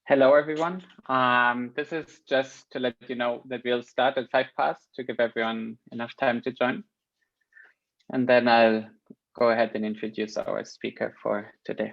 Hello, everyone. This is just to let you know that we'll start at 5 past to give everyone enough time to join. And then I'll go ahead and introduce our speaker for today.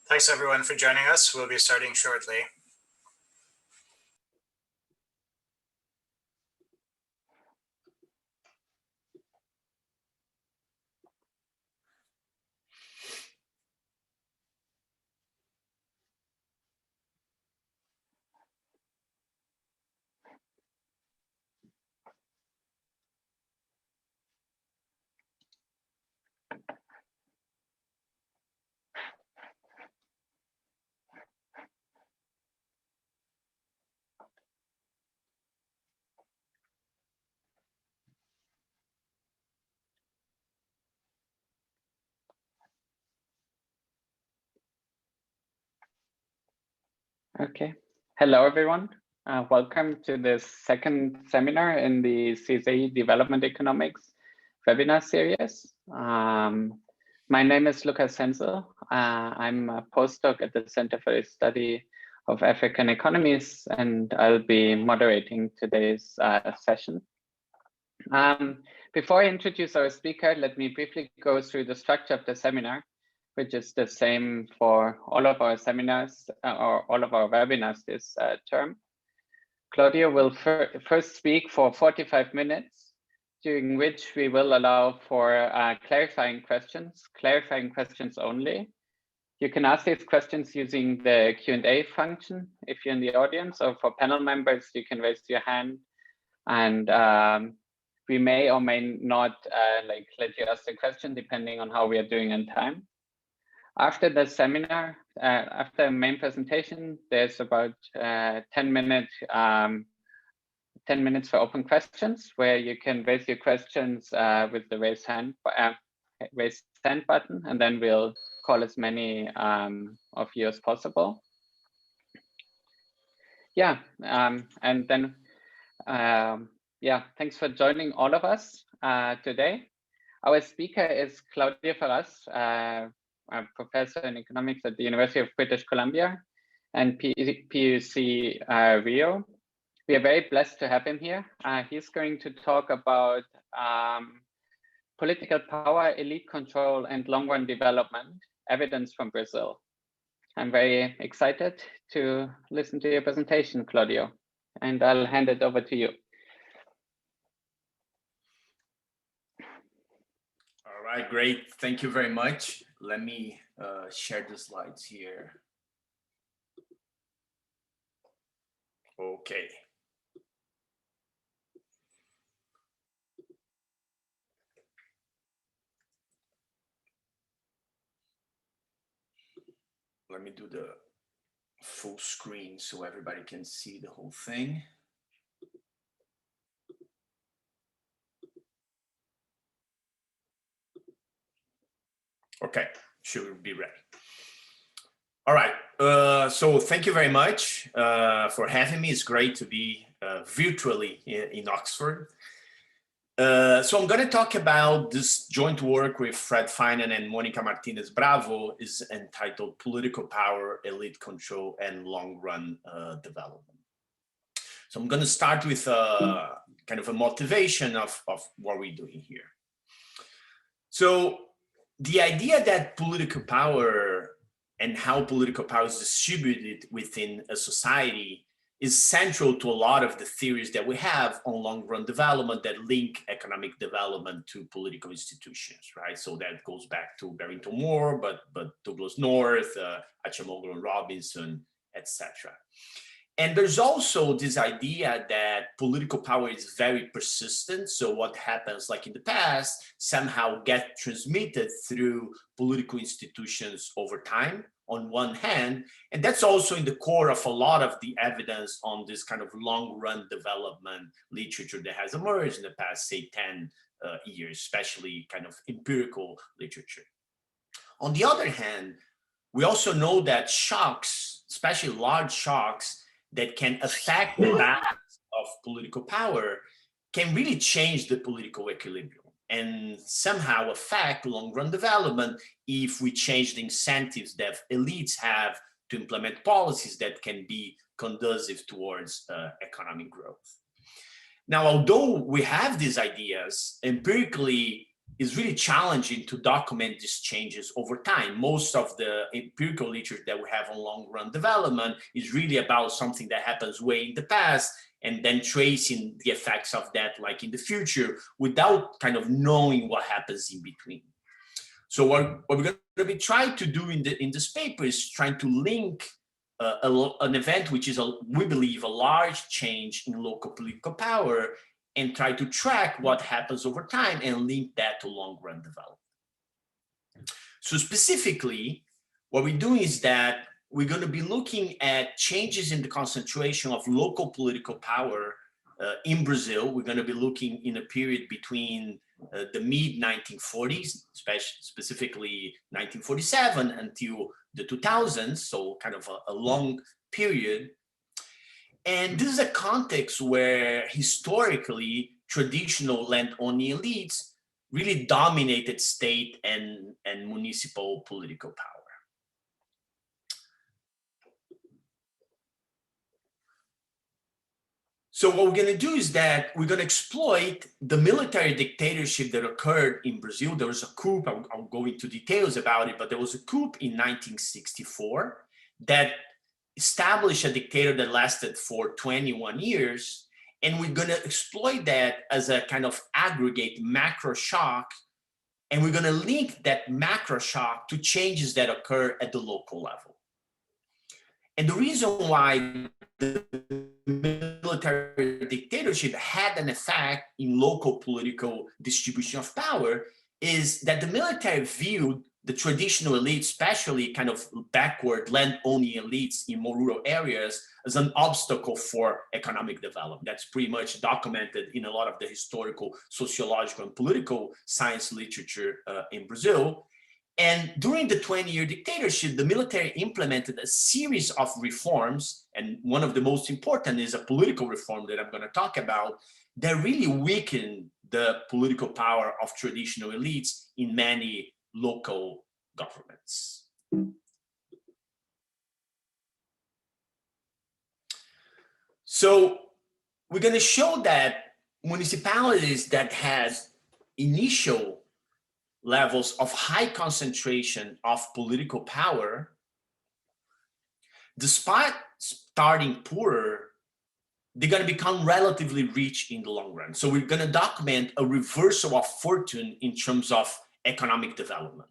Thanks everyone for joining us. We'll be starting shortly. Okay. Hello, everyone. Welcome to this second seminar in the CSAE Development Economics Webinar series. My name is Lucas Senzel. I'm a postdoc at the Center for the Study of African Economies, and I'll be moderating today's session. Before I introduce our speaker, let me briefly go through the structure of the seminar, which is the same for all of our seminars or all of our webinars this term. Claudio will first speak for 45 minutes, during which we will allow for clarifying questions only. You can ask these questions using the Q&A function if you're in the audience, or for panel members, you can raise your hand, and we may or may not let you ask the question depending on how we are doing in time. After the seminar, after the main presentation, there's about 10 minutes for open questions, where you can raise your questions with the raise hand button, and then we'll call as many of you as possible. Yeah, and then yeah, thanks for joining all of us today. Our speaker is Claudio Ferraz, a professor in economics at the University of British Columbia and PUC Rio. We are very blessed to have him here. He's going to talk about political power, elite control, and long-run development, evidence from Brazil. I'm very excited to listen to your presentation, Claudio, and I'll hand it over to you. All right, great. Thank you very much. Let me share the slides here. Okay. Let me do the full screen so everybody can see the whole thing. Okay, should be ready. All right, so thank you very much for having me. It's great to be virtually in Oxford. So I'm going to talk about this joint work with Fred Finan and Monica Martinez Bravo, is entitled Political Power, Elite Control, and Long-Run Development. So I'm going to start with kind of a motivation of what we're doing here. So the idea that political power and how political power is distributed within a society is central to a lot of the theories that we have on long-run development that link economic development to political institutions, right? So that goes back to Barrington Moore, but Douglas North, Acemoglu and Robinson, etc. And there's also this idea that political power is very persistent. So what happens like in the past somehow get transmitted through political institutions over time on one hand. And that's also in the core of a lot of the evidence on this kind of long run development literature that has emerged in the past, say, 10 years, especially kind of empirical literature. On the other hand, we also know that shocks, especially large shocks, that can affect the balance of political power can really change the political equilibrium and somehow affect long-run development if we change the incentives that elites have to implement policies that can be conducive towards economic growth. Now, although we have these ideas, empirically, it's really challenging to document these changes over time. Most of the empirical literature that we have on long-run development is really about something that happens way in the past and then tracing the effects of that like in the future without kind of knowing what happens in between. So what we're going to be trying to do in this paper is trying to link an event which is, we believe, a large change in local political power and try to track what happens over time and link that to long-run development. So specifically, what we're doing is that we're going to be looking at changes in the concentration of local political power in Brazil. We're going to be looking in a period between the mid-1940s, specifically 1947 until the 2000s, so kind of a long period. And this is a context where historically traditional land-owning elites really dominated state and municipal political power. So what we're going to do is that we're going to exploit the military dictatorship that occurred in Brazil. There was a coup, I'll go into details about it, but there was a coup in 1964 that established a dictator that lasted for 21 years. And we're going to exploit that as a kind of aggregate macro shock. And we're going to link that macro shock to changes that occur at the local level. And the reason why the military dictatorship had an effect in local political distribution of power is that the military viewed the traditional elites, especially kind of backward land-owning elites in more rural areas, as an obstacle for economic development. That's pretty much documented in a lot of the historical, sociological, and political science literature in Brazil. And during the 20-year dictatorship, the military implemented a series of reforms, and one of the most important is a political reform that I'm going to talk about, that really weakened the political power of traditional elites in many local governments. So we're going to show that municipalities that has initial levels of high concentration of political power, despite starting poorer, they're going to become relatively rich in the long run. So we're going to document a reversal of fortune in terms of economic development.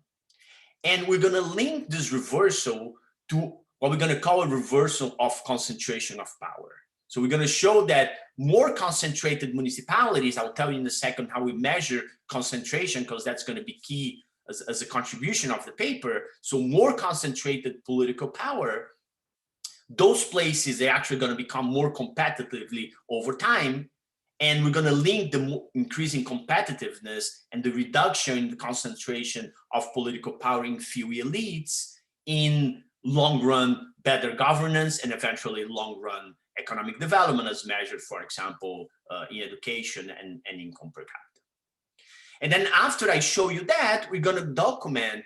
And we're going to link this reversal to what we're going to call a reversal of concentration of power. So we're going to show that more concentrated municipalities, I'll tell you in a second how we measure concentration, because that's going to be key as a contribution of the paper. So more concentrated political power, those places are actually going to become more competitively over time. And we're going to link the increasing competitiveness and the reduction in the concentration of political power in few elites in long run better governance and eventually long run economic development as measured, for example, in education and income per capita. And then after I show you that, we're going to document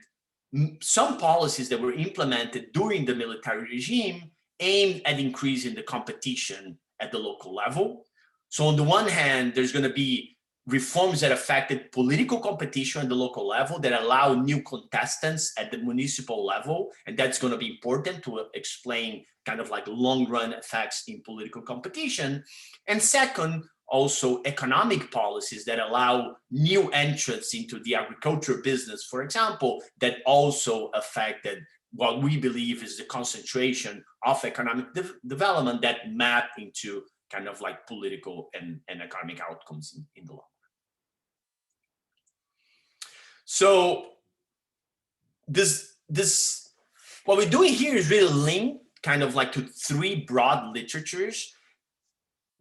some policies that were implemented during the military regime aimed at increasing the competition at the local level. So on the one hand, there's going to be reforms that affected political competition at the local level that allow new contestants at the municipal level. And that's going to be important to explain kind of like long run effects in political competition. And second, also economic policies that allow new entrants into the agriculture business, for example, that also affected what we believe is the concentration of economic development that map into kind of like political and economic outcomes in the long run. So this what we're doing here is really linked kind of like to three broad literatures.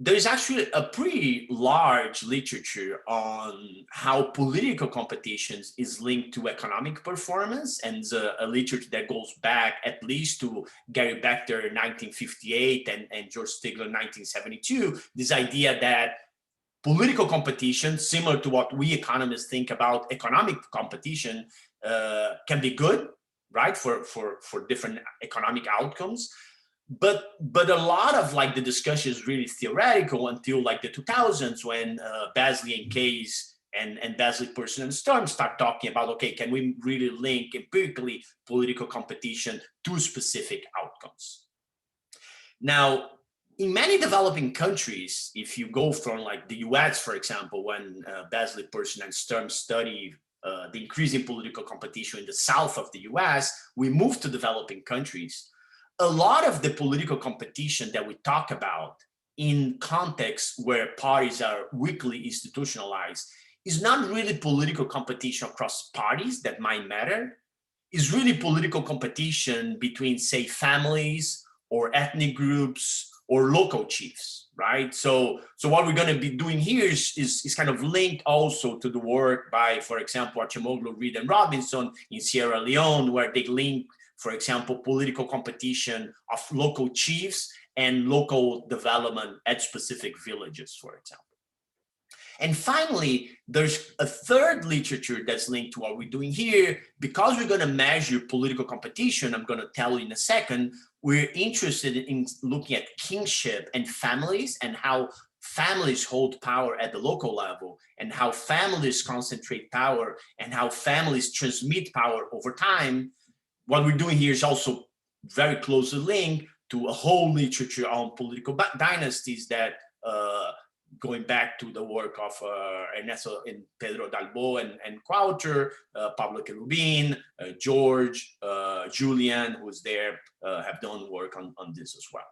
There's actually a pretty large literature on how political competitions is linked to economic performance, and a literature that goes back at least to Gary Bechter in 1958 and George Stigler in 1972, this idea that political competition, similar to what we economists think about economic competition, can be good, right, for different economic outcomes. But a lot of like the discussion is really theoretical until like the 2000s when Basley and Case and Basley, Person, and Sturm start talking about, okay, can we really link empirically political competition to specific outcomes? Now, in many developing countries, if you go from like the US, for example, when Basley, Person, and Sturm study the increasing political competition in the south of the US, we move to developing countries. A lot of the political competition that we talk about in contexts where parties are weakly institutionalized is not really political competition across parties that might matter. It's really political competition between, say, families or ethnic groups or local chiefs, right? So what we're going to be doing here is kind of linked also to the work by, for example, Acemoglu, Reed, and Robinson in Sierra Leone, where they link, for example, political competition of local chiefs and local development at specific villages, for example. And finally, there's a third literature that's linked to what we're doing here. Because we're going to measure political competition, I'm going to tell you in a second, we're interested in looking at kingship and families and how families hold power at the local level and how families concentrate power and how families transmit power over time. What we're doing here is also very closely linked to a whole literature on political dynasties that going back to the work of Ernesto and Pedro Dalbo and Quaucher, Pablo Querubin, George, Julian, who's there, have done work on this as well.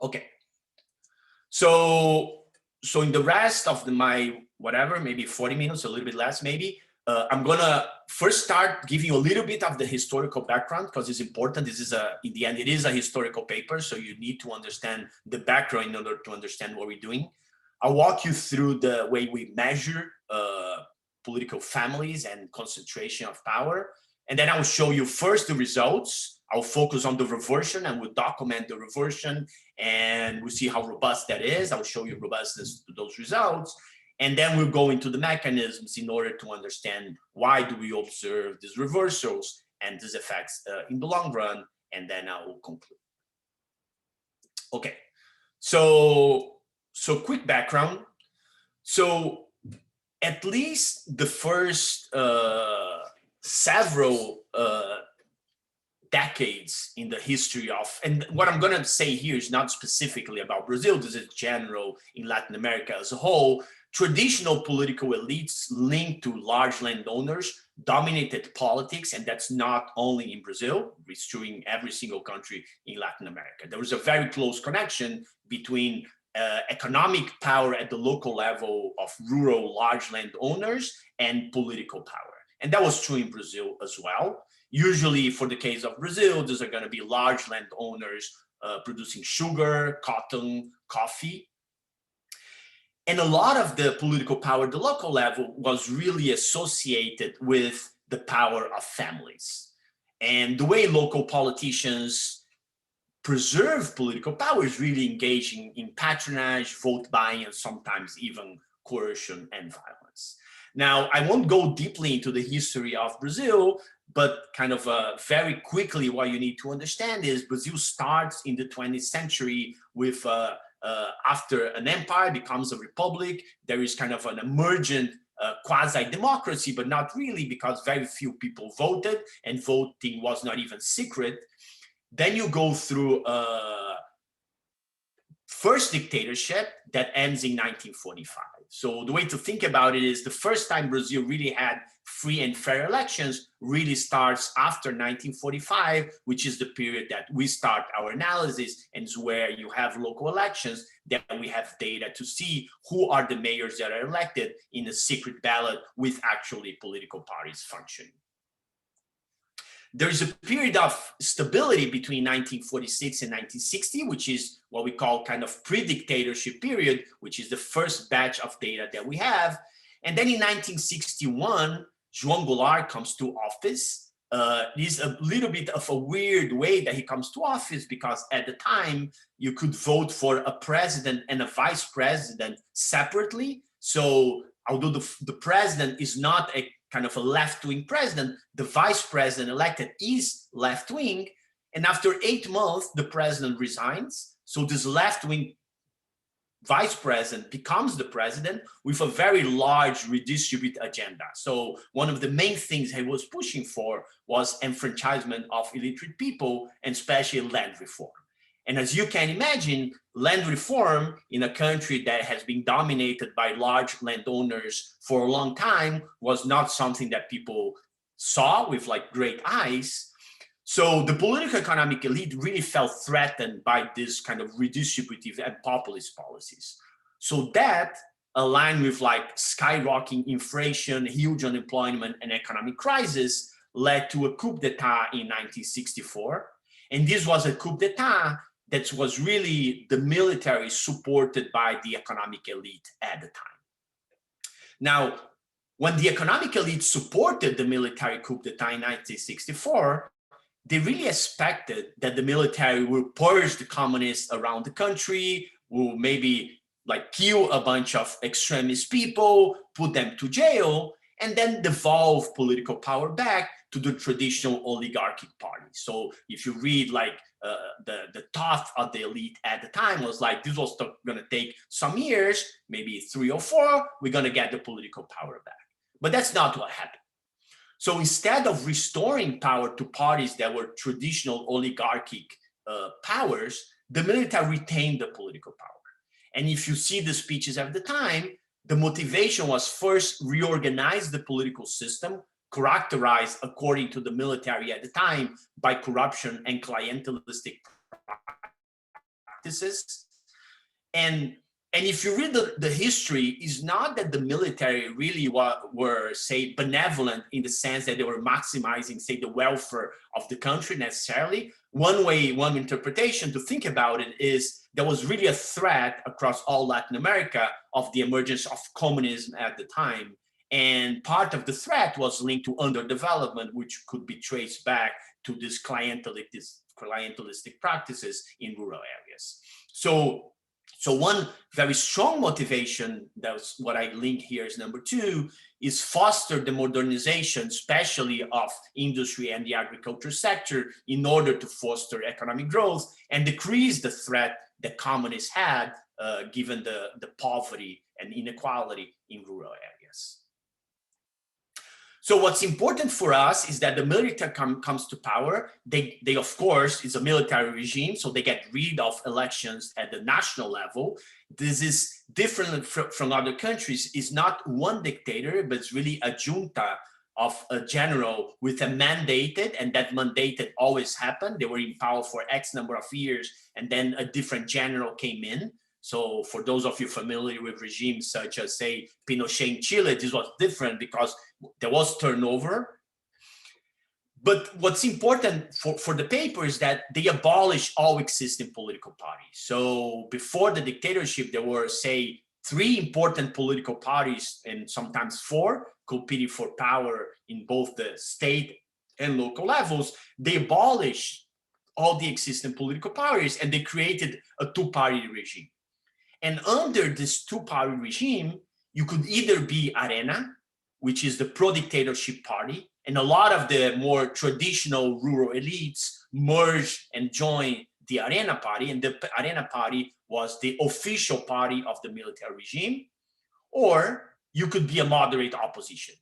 Okay, so in the rest of my whatever, maybe 40 minutes, a little bit less maybe. I'm gonna first start giving you a little bit of the historical background because it's important. This is in the end, it is a historical paper, so you need to understand the background in order to understand what we're doing. I'll walk you through the way we measure political families and concentration of power. And then I'll show you first the results. I'll focus on the reversion and we'll document the reversion and we'll see how robust that is. I'll show you robustness to those results. And then we'll go into the mechanisms in order to understand why do we observe these reversals and these effects in the long run. And then I will conclude. Okay, so quick background. So at least the first several decades in the history of, and what I'm going to say here is not specifically about Brazil, this is general in Latin America as a whole. Traditional political elites linked to large landowners dominated politics, and that's not only in Brazil, it's true in every single country in Latin America. There was a very close connection between economic power at the local level of rural large landowners and political power. And that was true in Brazil as well. Usually for the case of Brazil, these are going to be large landowners producing sugar, cotton, coffee. And a lot of the political power at the local level was really associated with the power of families. And the way local politicians preserve political power is really engaging in patronage, vote buying, and sometimes even coercion and violence. Now, I won't go deeply into the history of Brazil, but kind of very quickly, what you need to understand is Brazil starts in the 20th century with after an empire becomes a republic, there is kind of an emergent quasi-democracy, but not really because very few people voted and voting was not even secret. Then you go through first dictatorship that ends in 1945. So the way to think about it is the first time Brazil really had free and fair elections really starts after 1945, which is the period that we start our analysis and is where you have local elections, then we have data to see who are the mayors that are elected in a secret ballot with actually political parties functioning. There's a period of stability between 1946 and 1960, which is what we call kind of pre-dictatorship period, which is the first batch of data that we have. And then in 1961, João Goulart comes to office. It is a little bit of a weird way that he comes to office because at the time you could vote for a president and a vice president separately. So although the president is not a kind of a left-wing president, the vice president elected is left-wing. And after 8 months, the president resigns. So this left-wing vice president becomes the president with a very large redistribute agenda. So one of the main things he was pushing for was enfranchisement of illiterate people and especially land reform. And as you can imagine, land reform in a country that has been dominated by large landowners for a long time was not something that people saw with like great eyes. So the political economic elite really felt threatened by this kind of redistributive and populist policies. So that aligned with like skyrocketing inflation, huge unemployment, and economic crisis led to a coup d'etat in 1964. And this was a coup d'etat that was really the military supported by the economic elite at the time. Now, when the economic elite supported the military coup d'etat in 1964, they really expected that the military will purge the communists around the country, will maybe like kill a bunch of extremist people, put them to jail, and then devolve political power back to the traditional oligarchic party. So if you read like the thought of the elite at the time was like, this was going to take some years, maybe 3 or 4, we're going to get the political power back. But that's not what happened. So instead of restoring power to parties that were traditional oligarchic powers, the military retained the political power. And if you see the speeches at the time, the motivation was first reorganize the political system, characterized according to the military at the time by corruption and clientelistic practices. And And if you read the history, it's not that the military really were, say, benevolent in the sense that they were maximizing, say, the welfare of the country necessarily. One interpretation to think about it is there was really a threat across all Latin America of the emergence of communism at the time. And part of the threat was linked to underdevelopment, which could be traced back to these clientelistic practices in rural areas. So one very strong motivation, that's what I link here is number 2, is foster the modernization, especially of industry and the agriculture sector, in order to foster economic growth and decrease the threat that communists had, given the poverty and inequality in rural areas. So what's important for us is that the military comes to power. They of course, is a military regime, so they get rid of elections at the national level. This is different from other countries. It's not one dictator, but it's really a junta of a general with a mandated, and that mandated always happened. They were in power for X number of years, and then a different general came in. So for those of you familiar with regimes such as, say, Pinochet in Chile, this was different because there was turnover. But what's important for the paper is that they abolished all existing political parties. So before the dictatorship, there were, say, 3 important political parties, and sometimes 4, competing for power in both the state and local levels. They abolished all the existing political parties and they created a 2-party regime. And under this 2-party regime, you could either be Arena, which is the pro-dictatorship party, and a lot of the more traditional rural elites merged and joined the Arena party, and the Arena party was the official party of the military regime, or you could be a moderate opposition.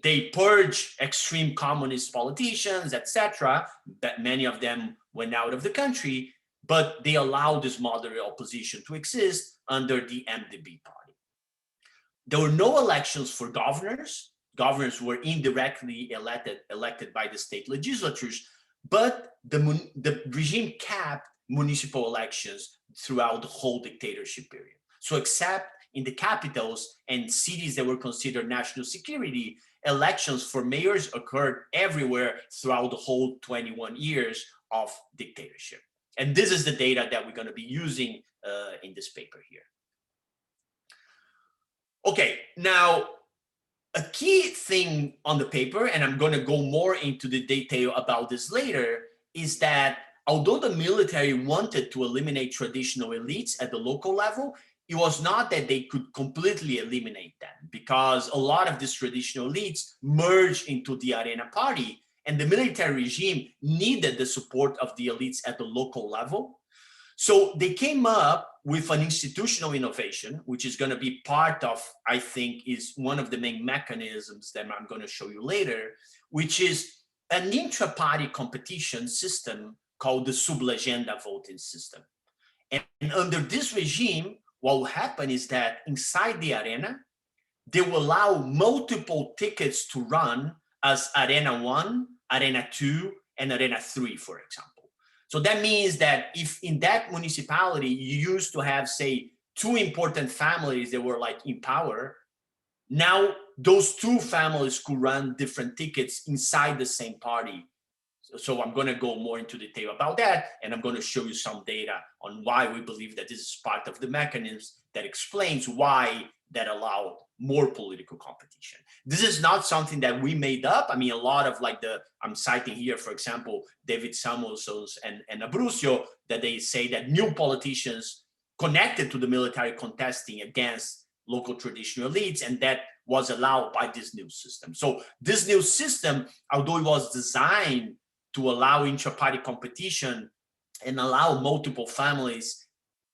They purged extreme communist politicians, etc., that many of them went out of the country, but they allowed this moderate opposition to exist under the MDB party. There were no elections for governors. Governors were indirectly elected by the state legislatures, but the regime capped municipal elections throughout the whole dictatorship period. So except in the capitals and cities that were considered national security, elections for mayors occurred everywhere throughout the whole 21 years of dictatorship. And this is the data that we're going to be using in this paper here. Okay, now a key thing on the paper, and I'm going to go more into the detail about this later, is that although the military wanted to eliminate traditional elites at the local level, it was not that they could completely eliminate them, because a lot of these traditional elites merged into the Arena party, and the military regime needed the support of the elites at the local level. So they came up with an institutional innovation, which is going to be part of, I think, is one of the main mechanisms that I'm going to show you later, which is an intra-party competition system called the sublegenda voting system. And under this regime, what will happen is that inside the Arena, they will allow multiple tickets to run as Arena 1, Arena 2, and Arena 3, for example. So that means that if in that municipality you used to have, say, 2 important families that were like in power, now those 2 families could run different tickets inside the same party. So I'm going to go more into detail about that, and I'm going to show you some data on why we believe that this is part of the mechanism that explains why that allowed more political competition. This is not something that we made up. I mean, a lot of like I'm citing here, for example, David Samuelsons and Abruzio, that they say that new politicians connected to the military contesting against local traditional elites, and that was allowed by this new system. So this new system, although it was designed to allow intra-party competition and allow multiple families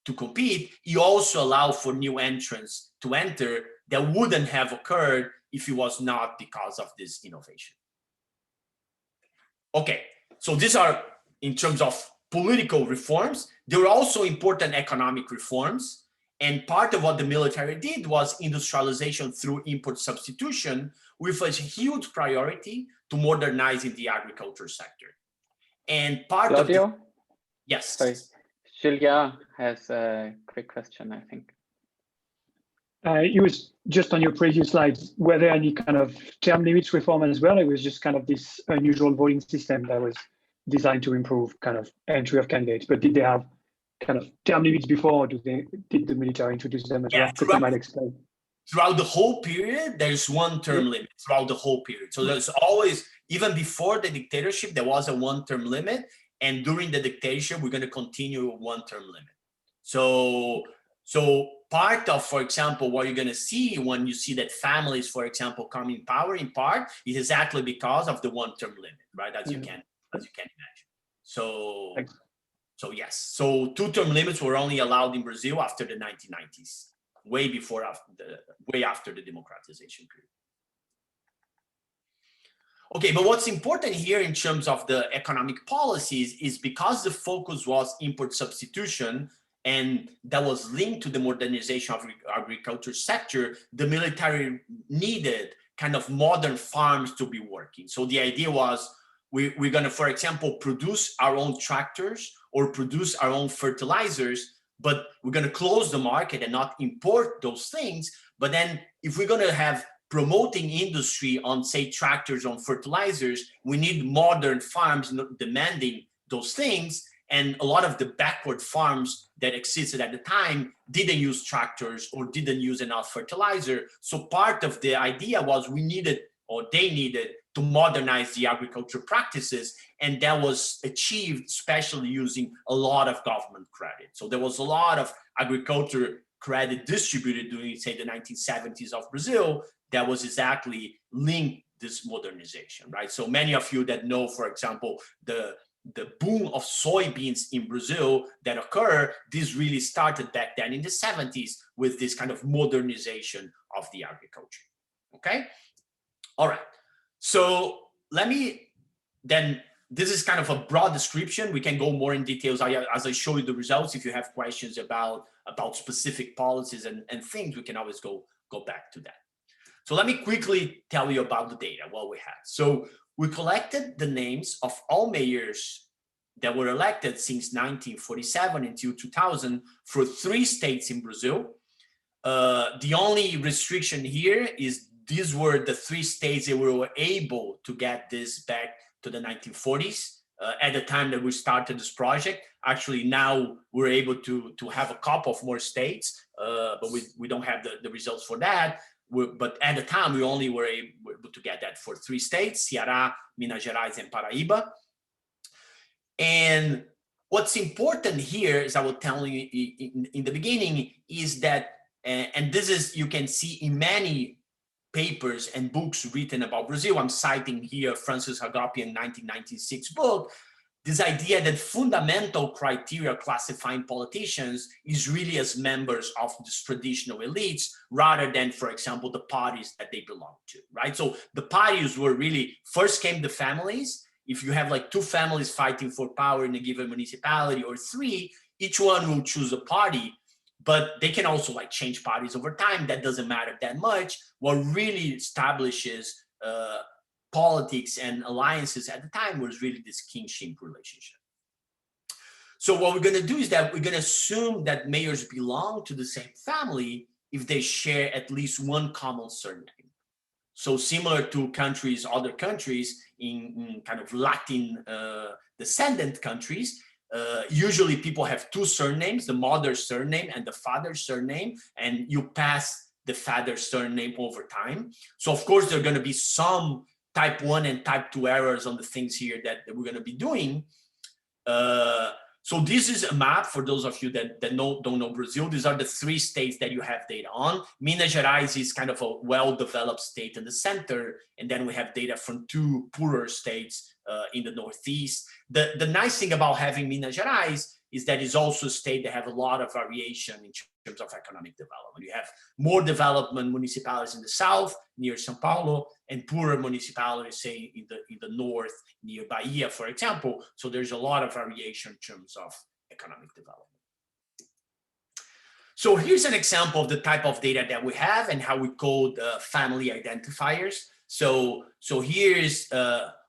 to compete, it also allowed for new entrants to enter that wouldn't have occurred if it was not because of this innovation. Okay, so these are in terms of political reforms. There were also important economic reforms. And part of what the military did was industrialization through import substitution, with a huge priority to modernizing the agriculture sector. And part of Claudio? yes. Sorry, Julia has a quick question, I think. It was just on your previous slides, were there any kind of term limits reform as well? It was just kind of this unusual voting system that was designed to improve kind of entry of candidates, but did they have kind of term limits before, or did the military introduce them as well? That you might explain. Throughout the whole period, there's one term limit throughout the whole period. So there's always, even before the dictatorship, there was a one-term limit. And during the dictatorship, we're going to continue a one-term limit. So part of, for example, what you're going to see when you see that families, for example, come in power, in part, is exactly because of the one-term limit, right? As you can imagine. So yes. So two-term limits were only allowed in Brazil after the 1990s. Way after the democratization period. Okay, but what's important here in terms of the economic policies is because the focus was import substitution, and that was linked to the modernization of the agriculture sector, the military needed kind of modern farms to be working. So the idea was we're going to, for example, produce our own tractors or produce our own fertilizers, but we're going to close the market and not import those things. But then if we're going to have promoting industry on, say, tractors, on fertilizers, we need modern farms demanding those things. And a lot of the backward farms that existed at the time didn't use tractors or didn't use enough fertilizer. So part of the idea was we needed, or they needed, to modernize the agriculture practices. And that was achieved especially using a lot of government credit. So there was a lot of agriculture credit distributed during, say, the 1970s of Brazil that was exactly linked this modernization, right? So many of you that know, for example, the boom of soybeans in Brazil that occurred, this really started back then in the 70s with this kind of modernization of the agriculture, okay? All right. So let me then, this is kind of a broad description. We can go more in details as I show you the results. If you have questions about specific policies and things, we can always go back to that. So let me quickly tell you about the data, what we had. So we collected the names of all mayors that were elected since 1947 until 2000 for 3 states in Brazil. The only restriction here is these were the 3 states that were able to get this back to the 1940s. At the time that we started this project, actually now we're able to have a couple of more states, but we don't have the results for that. But at the time, we only were able to get that for 3 states, Ceará, Minas Gerais, and Paraíba. And what's important here, as I was telling you in the beginning, is that, and this is, you can see in many papers and books written about Brazil, I'm citing here Francis Hagopian 1996 book, this idea that fundamental criteria classifying politicians is really as members of these traditional elites rather than, for example, the parties that they belong to, right? So the parties were really, first came the families. If you have like 2 families fighting for power in a given municipality or 3, each one will choose a party, but they can also like change parties over time. That doesn't matter that much. What really establishes politics and alliances at the time was really this kinship relationship. So what we're going to do is that we're going to assume that mayors belong to the same family if they share at least one common surname. So similar to other countries in kind of Latin descendant countries, usually people have 2 surnames, the mother's surname and the father's surname, and you pass the father's surname over time. So of course, there are going to be some type 1 and type 2 errors on the things here that we're going to be doing. So this is a map for those of you that don't know Brazil. These are the 3 states that you have data on. Minas Gerais is kind of a well-developed state in the center, and then we have data from 2 poorer states in the Northeast. The nice thing about having Minas Gerais is that it's also a state that have a lot of variation in terms of economic development. You have more development municipalities in the south, near São Paulo, and poorer municipalities, say, in the north, near Bahia, for example. So there's a lot of variation in terms of economic development. So here's an example of the type of data that we have and how we code family identifiers. So here's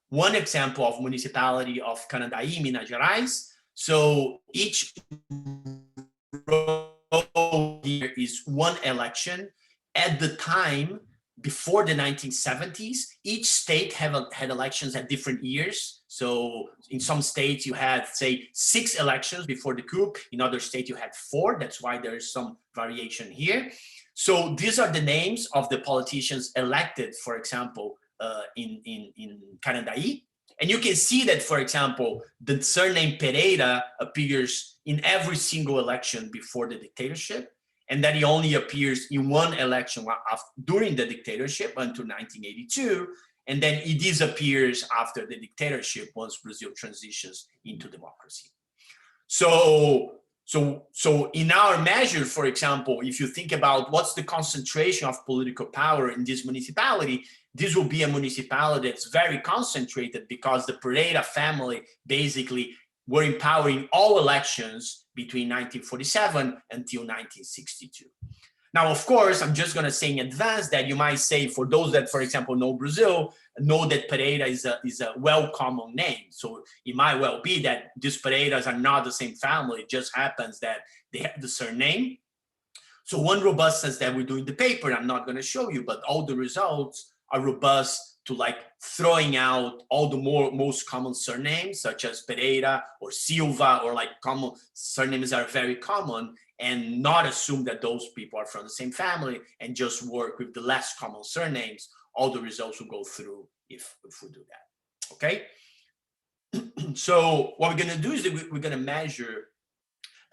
one example of municipality of Canandaí, Minas Gerais. So each row here is one election. at the time, before the 1970s, each state had elections at different years. So in some states you had, say, 6 elections before the coup. In other states you had 4. That's why there is some variation here. So these are the names of the politicians elected, for example, in Canadaí. And you can see that, for example, the surname Pereira appears in every single election before the dictatorship, and that he only appears in one election during the dictatorship until 1982, and then he disappears after the dictatorship once Brazil transitions into democracy. So in our measure, for example, if you think about what's the concentration of political power in this municipality, this will be a municipality that's very concentrated because the Pereira family basically were in power in all elections between 1947 until 1962. Now, of course, I'm just going to say in advance that you might say, for those that, for example, know Brazil, know that Pereira is a well-common name. So it might well be that these Pereiras are not the same family. It just happens that they have the surname. So one robustness that we do in the paper, I'm not going to show you, but all the results are robust to like throwing out all the most common surnames, such as Pereira or Silva, or like common surnames are very common, and not assume that those people are from the same family and just work with the less common surnames. All the results will go through if we do that, okay? So what we're gonna do is that we're gonna measure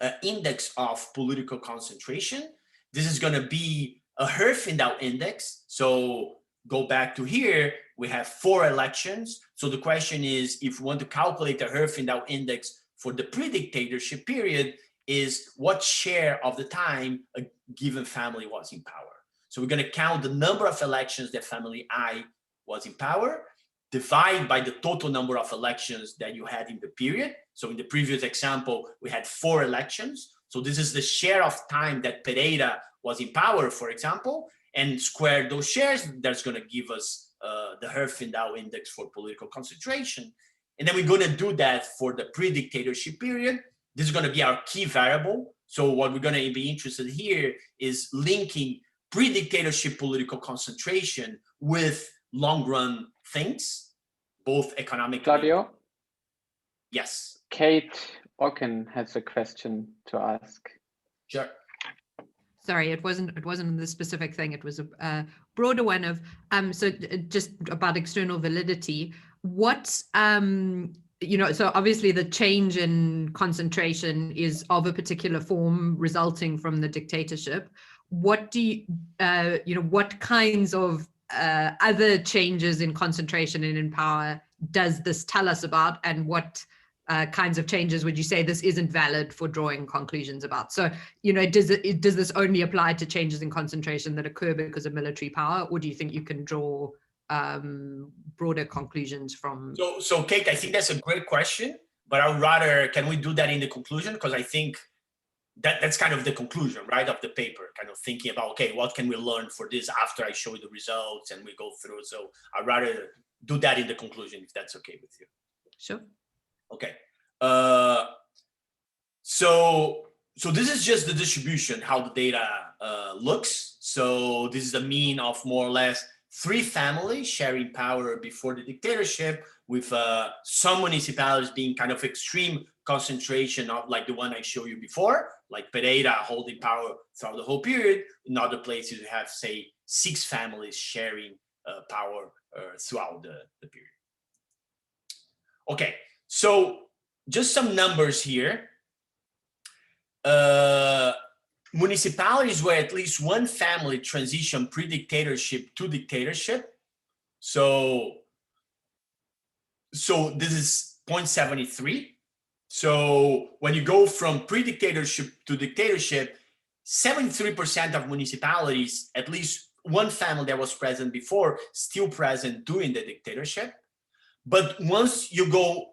an index of political concentration. This is gonna be a Herfindahl index. So go back to here, we have 4 elections. So the question is, if we want to calculate a Herfindahl index for the pre-dictatorship period, is what share of the time a given family was in power. So we're going to count the number of elections that family I was in power, divide by the total number of elections that you had in the period. So in the previous example, we had 4 elections. So this is the share of time that Pereira was in power, for example, and square those shares. That's going to give us the Herfindahl index for political concentration. And then we're going to do that for the pre-dictatorship period. This is going to be our key variable. So what we're going to be interested here is linking pre-dictatorship political concentration with long-run things, both economic. Claudio? Yes. Kate Ocken has a question to ask. Sure. Sorry, it wasn't the specific thing. It was a broader one of so just about external validity. What so obviously the change in concentration is of a particular form resulting from the dictatorship. What do you what kinds of other changes in concentration and in power does this tell us about, and what kinds of changes would you say this isn't valid for drawing conclusions about? So, does this only apply to changes in concentration that occur because of military power, or do you think you can draw broader conclusions from? So Kate, I think that's a great question, but I would rather, can we do that in the conclusion? Because I think that's kind of the conclusion, right, of the paper, kind of thinking about, okay, what can we learn for this after I show you the results and we go through. So I'd rather do that in the conclusion, if that's okay with you. Sure. Okay. So this is just the distribution, how the data looks. So this is a mean of more or less 3 families sharing power before the dictatorship, with some municipalities being kind of extreme concentration of like the one I showed you before, like Pereira holding power throughout the whole period. In other places, you have, say, 6 families sharing power throughout the period. Okay, so just some numbers here. Municipalities where at least one family transitioned pre-dictatorship to dictatorship. So this is 0.73. So when you go from pre-dictatorship to dictatorship, 73% of municipalities, at least one family that was present before, still present during the dictatorship. But once you go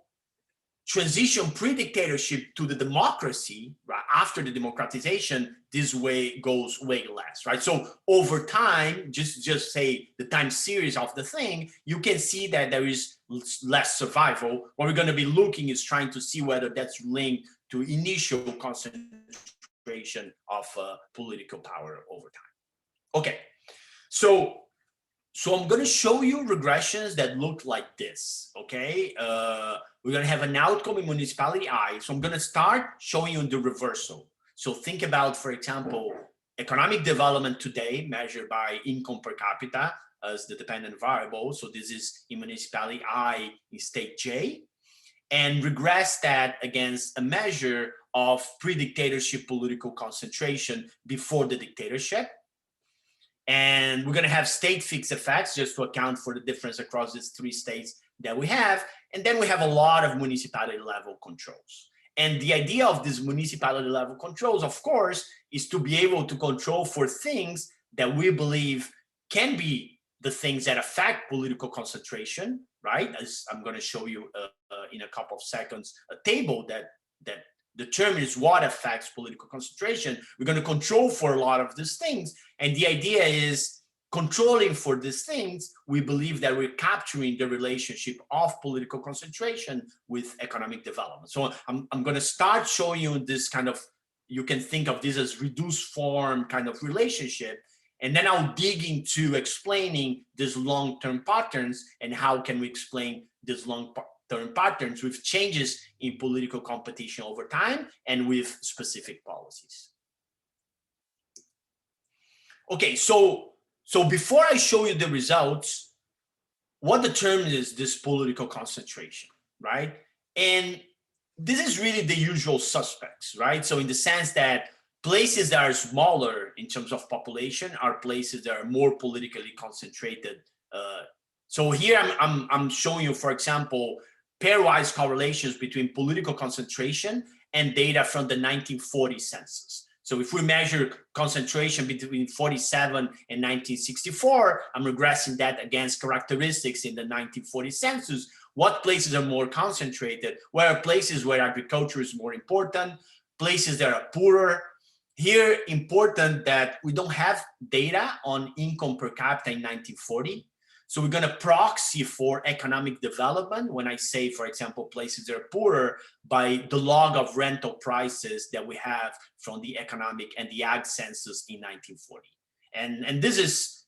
transition pre-dictatorship to the democracy, right, after the democratization, this way goes way less, right? So over time, just say the time series of the thing, you can see that there is less survival. What we're going to be looking is trying to see whether that's linked to initial concentration of political power over time. Okay, So I'm going to show you regressions that look like this, okay? We're going to have an outcome in municipality I. So I'm going to start showing you the reversal. So think about, for example, economic development today measured by income per capita as the dependent variable. So this is in municipality I in state J, and regress that against a measure of pre-dictatorship political concentration before the dictatorship. And we're going to have state fixed effects just to account for the difference across these three states that we have. And then we have a lot of municipality level controls. And the idea of these municipality level controls, of course, is to be able to control for things that we believe can be the things that affect political concentration, right? As I'm going to show you in a couple of seconds, a table that determines what affects political concentration. We're going to control for a lot of these things. And the idea is controlling for these things, we believe that we're capturing the relationship of political concentration with economic development. So I'm going to start showing you this kind of, you can think of this as reduced form kind of relationship. And then I'll dig into explaining these long-term patterns and how can we explain these long-term patterns with changes in political competition over time and with specific policies. Okay, so before I show you the results, what determines this political concentration, right? And this is really the usual suspects, right? So in the sense that places that are smaller in terms of population are places that are more politically concentrated. So here I'm showing you, for example, pairwise correlations between political concentration and data from the 1940 census. So if we measure concentration between 47 and 1964, I'm regressing that against characteristics in the 1940 census. What places are more concentrated? Where are places where agriculture is more important? Places that are poorer? Here, important that we don't have data on income per capita in 1940. So we're going to proxy for economic development when I say, for example, places that are poorer by the log of rental prices that we have from the economic and the ag census in 1940. And this is,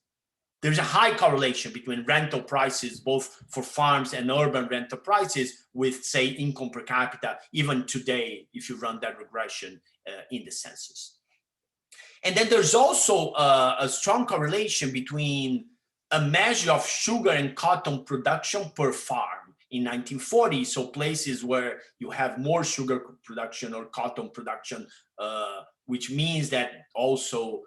there's a high correlation between rental prices, both for farms and urban rental prices with, say, income per capita, even today, if you run that regression in the census. And then there's also a strong correlation between a measure of sugar and cotton production per farm in 1940. So places where you have more sugar production or cotton production, which means that also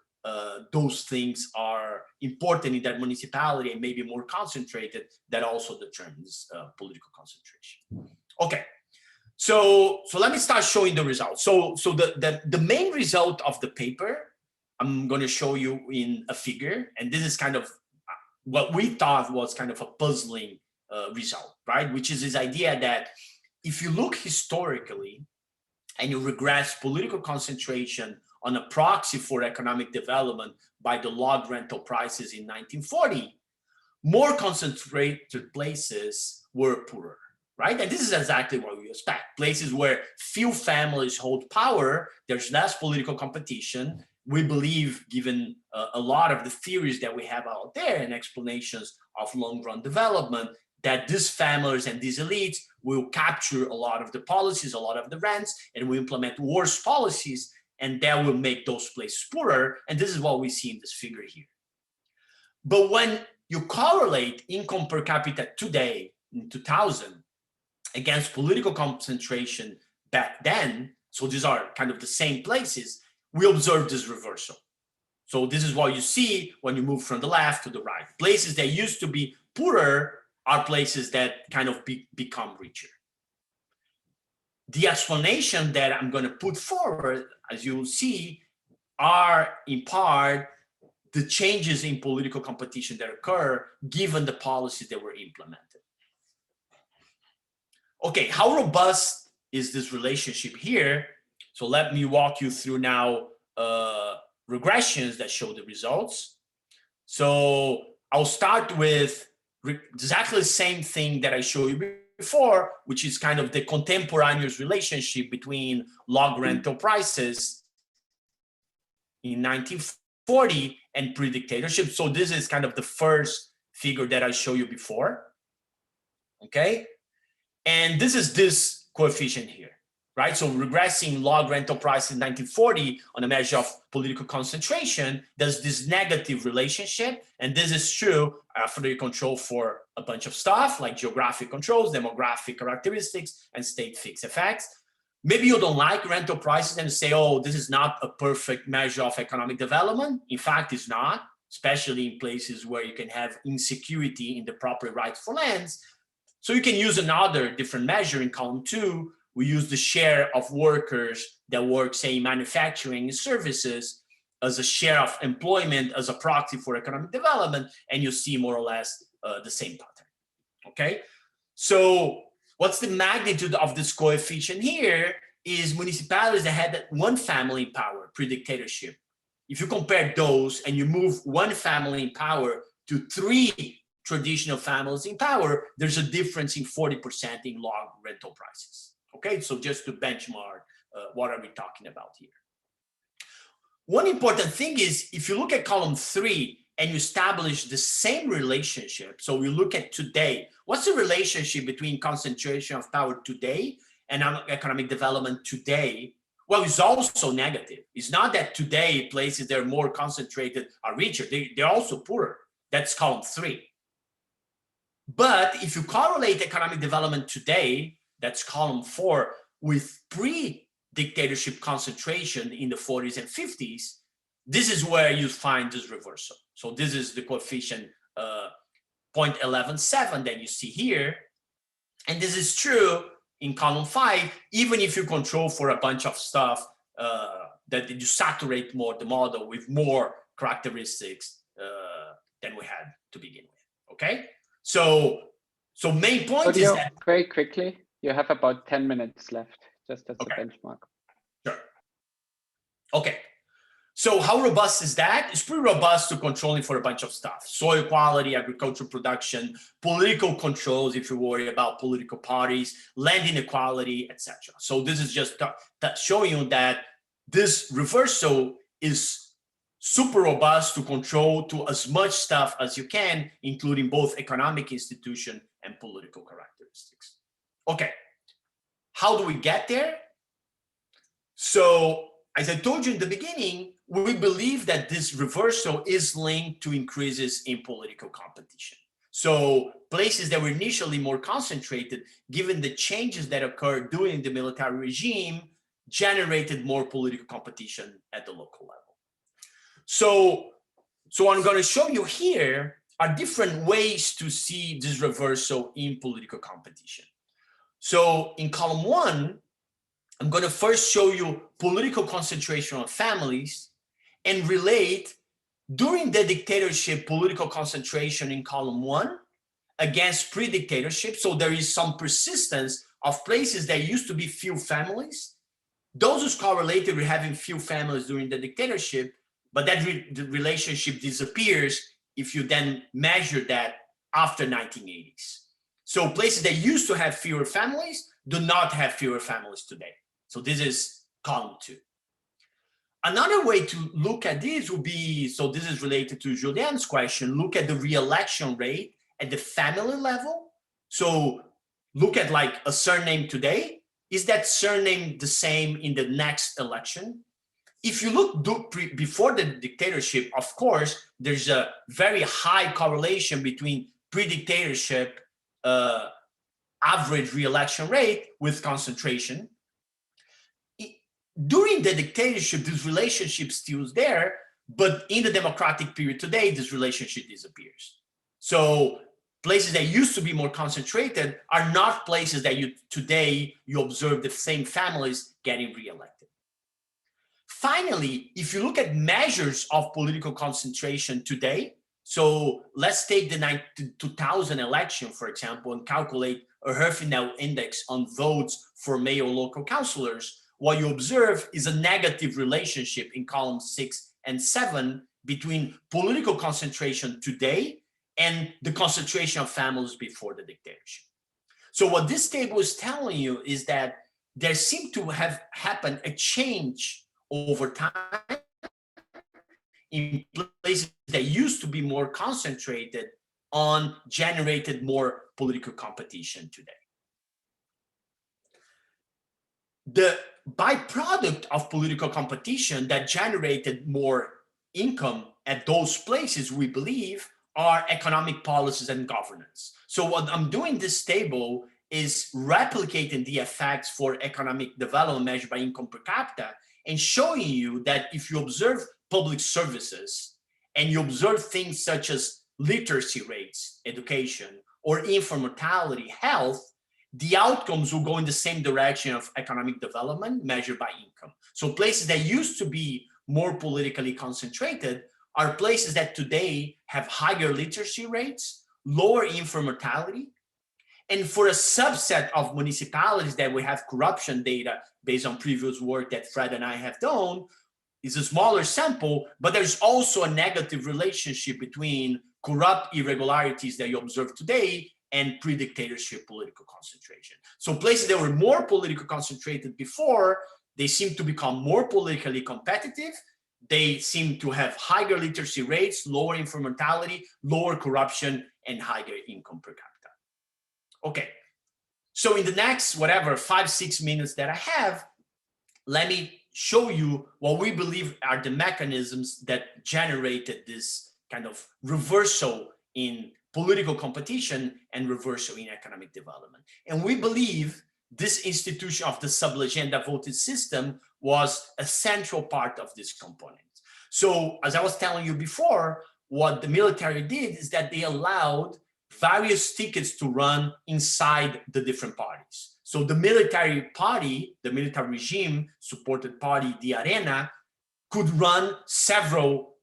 those things are important in that municipality and maybe more concentrated, that also determines political concentration. Okay, so let me start showing the results. So the main result of the paper, I'm going to show you in a figure, and this is kind of what we thought was kind of a puzzling result, right? Which is this idea that if you look historically and you regress political concentration on a proxy for economic development by the log rental prices in 1940, more concentrated places were poorer, right? And this is exactly what we expect. Places where few families hold power, there's less political competition. We believe, given a lot of the theories that we have out there and explanations of long-run development, that these families and these elites will capture a lot of the policies, a lot of the rents, and will implement worse policies, and that will make those places poorer. And this is what we see in this figure here. But when you correlate income per capita today, in 2000, against political concentration back then, so these are kind of the same places, we observe this reversal. So this is what you see when you move from the left to the right. Places that used to be poorer are places that kind of become richer. The explanation that I'm going to put forward, as you will see, are in part the changes in political competition that occur given the policies that were implemented. Okay, how robust is this relationship here? So let me walk you through now regressions that show the results. So I'll start with exactly the same thing that I showed you before, which is kind of the contemporaneous relationship between log rental prices in 1940 1940 and pre-dictatorship. So this is kind of the first figure that I showed you before. Okay, and this is this coefficient here, right? So regressing log rental prices in 1940 on a measure of political concentration, there's this negative relationship, and this is true after you control for a bunch of stuff like geographic controls, demographic characteristics, and state fixed effects. Maybe you don't like rental prices and you say, oh, this is not a perfect measure of economic development. In fact, it's not, especially in places where you can have insecurity in the property rights for lands. So you can use another different measure in column 2. We use the share of workers that work, say, in manufacturing and services as a share of employment as a proxy for economic development, and you see more or less the same pattern, okay? So what's the magnitude of this coefficient here is municipalities that had one family in power, pre-dictatorship. If you compare those and you move one family in power to 3 traditional families in power, there's a difference in 40% in log rental prices. Okay, so just to benchmark, what are we talking about here? One important thing is if you look at column 3 and you establish the same relationship, so we look at today, what's the relationship between concentration of power today and economic development today? Well, it's also negative. It's not that today places that are more concentrated are richer, they're also poorer. That's column 3. But if you correlate economic development today, that's column 4, with pre-dictatorship concentration in the 40s and 50s, this is where you find this reversal. So this is the coefficient 0.117 that you see here. And this is true in column 5, even if you control for a bunch of stuff that you saturate more the model with more characteristics than we had to begin with, okay? So main point is that— Very quickly, you have about 10 minutes left, just as a benchmark. Sure. Okay. So how robust is that? It's pretty robust to controlling for a bunch of stuff. Soil quality, agricultural production, political controls if you worry about political parties, land inequality, etc. So this is just showing you that this reversal is super robust to control to as much stuff as you can, including both economic institution and political characteristics. Okay, how do we get there? So as I told you in the beginning, we believe that this reversal is linked to increases in political competition. So places that were initially more concentrated, given the changes that occurred during the military regime, generated more political competition at the local level. So what I'm going to show you here are different ways to see this reversal in political competition. So in column 1, I'm going to first show you political concentration of families and relate during the dictatorship political concentration in column 1 against pre-dictatorship. So there is some persistence of places that used to be few families. Those who's correlated with having few families during the dictatorship, but that the relationship disappears if you then measure that after 1980s. So places that used to have fewer families do not have fewer families today. So this is column 2. Another way to look at this would be, so this is related to Julian's question, look at the re-election rate at the family level. So look at like a surname today. Is that surname the same in the next election? If you look before the dictatorship, of course, there's a very high correlation between pre-dictatorship average re-election rate with concentration. During the dictatorship, this relationship still is there, but in the democratic period today, this relationship disappears. So places that used to be more concentrated are not places that today you observe the same families getting re-elected. Finally, if you look at measures of political concentration today, so let's take the 2000 election, for example, and calculate a Herfinell index on votes for mayor local councillors, what you observe is a negative relationship in columns 6 and 7 between political concentration today and the concentration of families before the dictatorship. So what this table is telling you is that there seemed to have happened a change over time in places that used to be more concentrated on generated more political competition today. The byproduct of political competition that generated more income at those places, we believe, are economic policies and governance. So what I'm doing this table is replicating the effects for economic development measured by income per capita and showing you that if you observe public services and you observe things such as literacy rates, education, or infant mortality, health, the outcomes will go in the same direction of economic development measured by income. So places that used to be more politically concentrated are places that today have higher literacy rates, lower infant mortality, and for a subset of municipalities that we have corruption data based on previous work that Fred and I have done, is a smaller sample, but there's also a negative relationship between corrupt irregularities that you observe today and pre-dictatorship political concentration. So places that were more politically concentrated before, they seem to become more politically competitive. They seem to have higher literacy rates, lower infant mortality, lower corruption, and higher income per capita. Okay, so in the next, 5-6 minutes that I have, let me show you what we believe are the mechanisms that generated this kind of reversal in political competition and reversal in economic development. And we believe this institution of the sub-legenda voting system was a central part of this component. So as I was telling you before, what the military did is that they allowed various tickets to run inside the different parties. So the military party, the military regime supported party, the Arena, could run several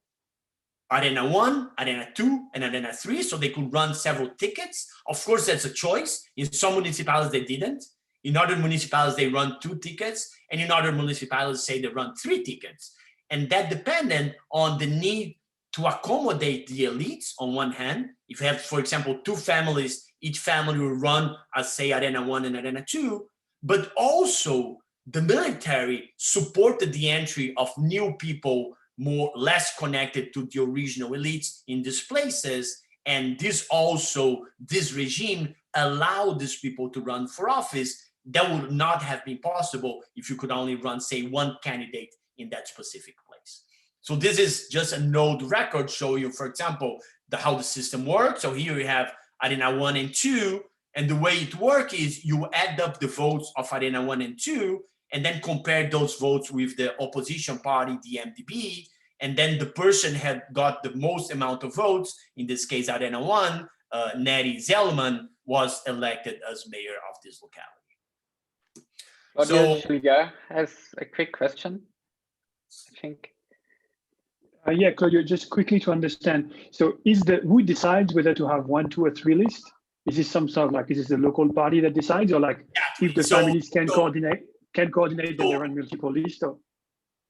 Arena 1, Arena 2, and Arena 3, so they could run several tickets. Of course, that's a choice. In some municipalities, they didn't. In other municipalities, they run 2 tickets, and in other municipalities, say they run 3 tickets. And that depended on the need to accommodate the elites on one hand. If you have, for example, 2 families, each family will run as, say, Arena 1 and Arena 2, but also the military supported the entry of new people less connected to the original elites in these places. And this regime allowed these people to run for office that would not have been possible if you could only run, say, 1 candidate in that specific place. So this is just a node record showing you, for example, how the system works. So here you have Arena 1 and 2, and the way it works is you add up the votes of Arena 1 and 2, and then compare those votes with the opposition party, the MDB, and then the person had got the most amount of votes, in this case, Arena 1, Neri Zellman, was elected as mayor of this locality. Claudio Julia has a quick question, I think. Yeah, Claudio, just quickly to understand. So who decides whether to have 1, 2, or 3 lists? Is this some sort of like, is this the local party that decides, or like if the families can coordinate, then they run multiple lists? Or?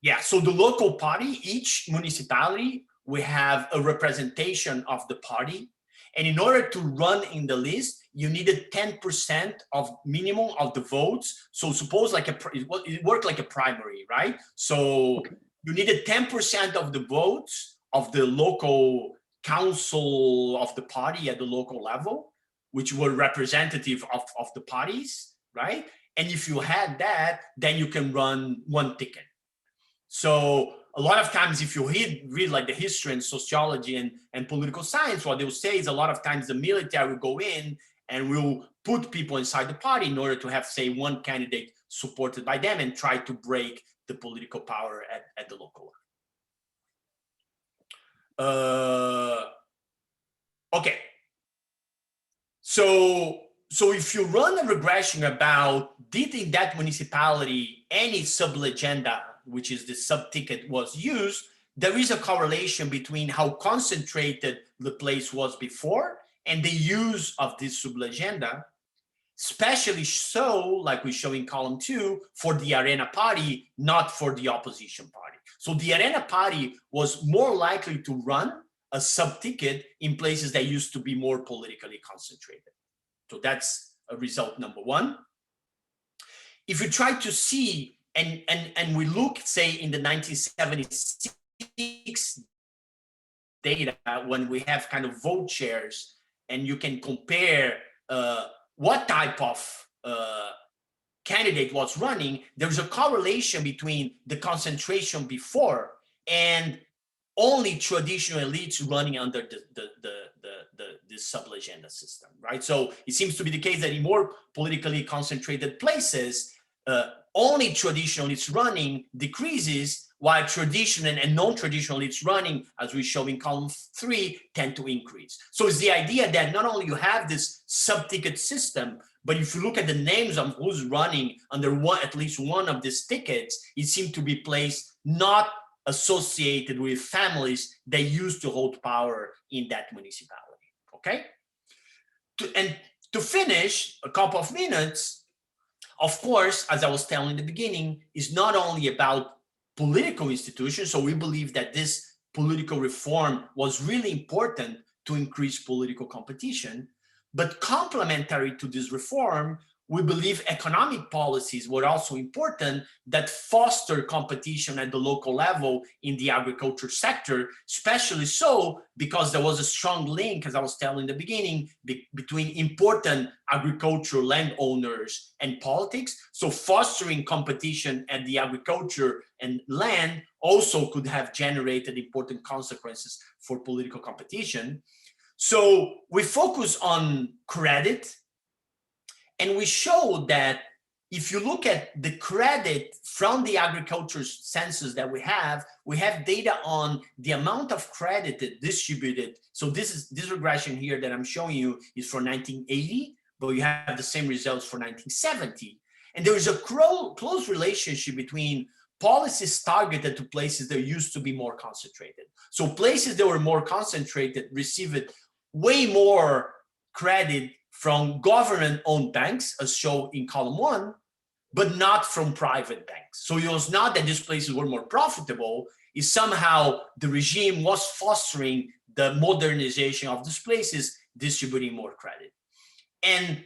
Yeah, so the local party, each municipality, we have a representation of the party. And in order to run in the list, you needed 10% of minimum of the votes. So suppose like it worked like a primary, right? So you needed 10% of the votes of the local council of the party at the local level, which were representative of the parties, right? And if you had that, then you can run 1 ticket. So a lot of times, if you read like the history and sociology and political science, what they'll say is a lot of times the military will go in and will put people inside the party in order to have, say, 1 candidate supported by them and try to break the political power at the local level. Okay. So if you run a regression about did in that municipality any sub-legenda, which is the sub-ticket, was used, there is a correlation between how concentrated the place was before and the use of this sub-legenda, especially so, like we show in column 2, for the Arena party, not for the opposition party. So the Arena party was more likely to run a sub-ticket in places that used to be more politically concentrated. So that's a result number 1. If you try to see, and we look, say, in the 1976 data when we have kind of vote shares, and you can compare what type of candidate was running, there's a correlation between the concentration before and only traditional elites running under the sub-legenda system, right? So it seems to be the case that in more politically concentrated places, only traditional elites running decreases, while traditional and non-traditional elites running, as we show in column 3, tend to increase. So it's the idea that not only you have this sub-ticket system, but if you look at the names of who's running under at least one of these tickets, it seems to be placed not associated with families that used to hold power in that municipality, okay? To finish, a couple of minutes, of course, as I was telling in the beginning, is not only about political institutions. So we believe that this political reform was really important to increase political competition, but complementary to this reform, we believe economic policies were also important that foster competition at the local level in the agriculture sector, especially so because there was a strong link, as I was telling in the beginning, between important agricultural landowners and politics. So fostering competition at the agriculture and land also could have generated important consequences for political competition. So we focus on credit, and we show that if you look at the credit from the agriculture census that we have data on the amount of credit that distributed. So this regression here that I'm showing you is for 1980, but you have the same results for 1970. And there is a close relationship between policies targeted to places that used to be more concentrated. So places that were more concentrated received way more credit from government-owned banks, as shown in column 1, but not from private banks. So it was not that these places were more profitable, it's somehow the regime was fostering the modernization of these places, distributing more credit. And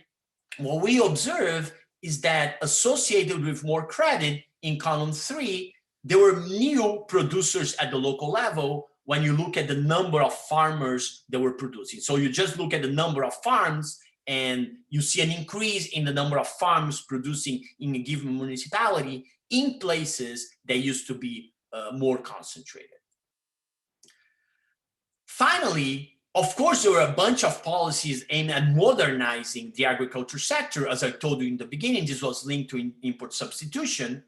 what we observe is that associated with more credit in column 3, there were new producers at the local level when you look at the number of farmers that were producing. So you just look at the number of farms and you see an increase in the number of farms producing in a given municipality in places that used to be more concentrated. Finally, of course, there were a bunch of policies aimed at modernizing the agriculture sector. As I told you in the beginning, this was linked to import substitution,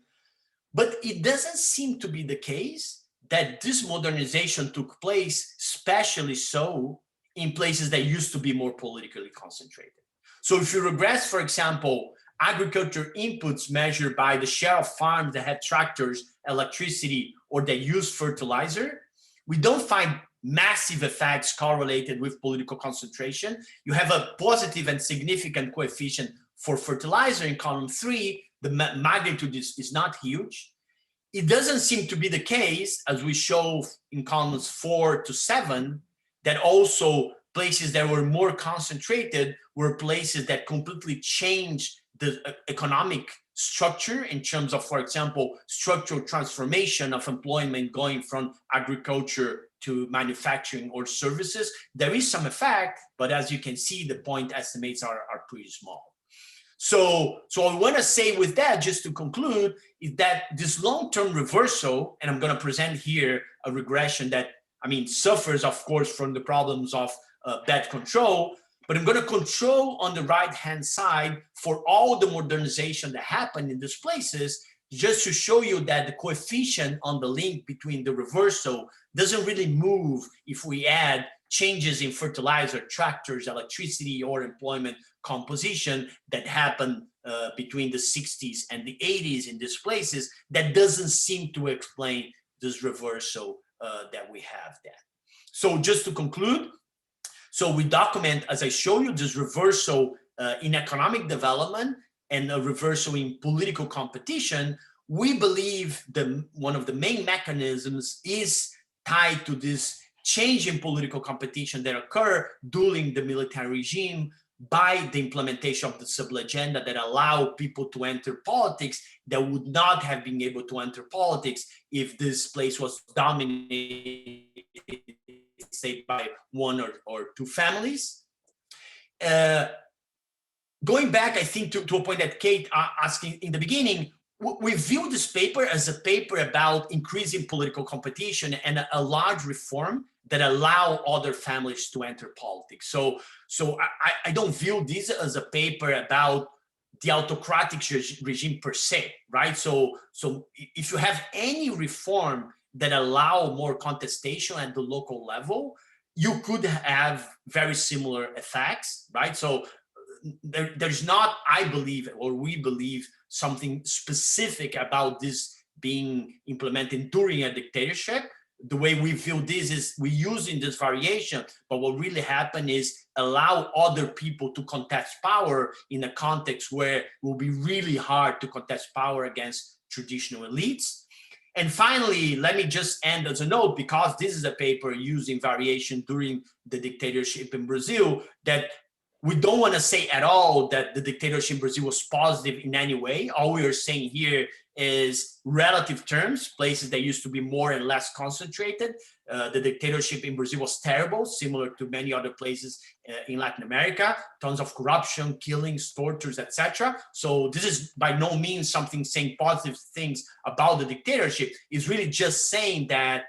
but it doesn't seem to be the case that this modernization took place, especially so in places that used to be more politically concentrated. So if you regress, for example, agriculture inputs measured by the share of farms that had tractors, electricity, or that used fertilizer, we don't find massive effects correlated with political concentration. You have a positive and significant coefficient for fertilizer in column 3. The magnitude is not huge. It doesn't seem to be the case, as we show in columns 4 to 7, that also places that were more concentrated were places that completely changed the economic structure in terms of, for example, structural transformation of employment going from agriculture to manufacturing or services. There is some effect, but as you can see, the point estimates are pretty small. So I want to say with that, just to conclude, is that this long-term reversal, and I'm going to present here a regression that, I mean, suffers, of course, from the problems of bad control, but I'm going to control on the right-hand side for all the modernization that happened in these places, just to show you that the coefficient on the link between the reversal doesn't really move if we add changes in fertilizer, tractors, electricity, or employment composition that happened between the 60s and the 80s in these places. That doesn't seem to explain this reversal that we have then. So just to conclude, so we document, as I show you, this reversal in economic development and a reversal in political competition. We believe one of the main mechanisms is tied to this change in political competition that occur during the military regime by the implementation of the sub-legenda that allow people to enter politics that would not have been able to enter politics if this place was dominated say by one or two families. Going back, I think, to a point that Kate asking in the beginning, we view this paper as a paper about increasing political competition and a large reform that allow other families to enter politics. So I don't view this as a paper about the autocratic regime per se, right? So if you have any reform that allow more contestation at the local level, you could have very similar effects, right? So there's not, I believe, or we believe, something specific about this being implemented during a dictatorship. The way we view this is we're using this variation, but what really happened is allow other people to contest power in a context where it will be really hard to contest power against traditional elites. And finally, let me just end as a note, because this is a paper using variation during the dictatorship in Brazil, that we don't want to say at all that the dictatorship in Brazil was positive in any way. All we are saying here is relative terms, places that used to be more and less concentrated. The dictatorship in Brazil was terrible, similar to many other places in Latin America, tons of corruption, killings, tortures, etc. So this is by no means something saying positive things about the dictatorship. It's really just saying that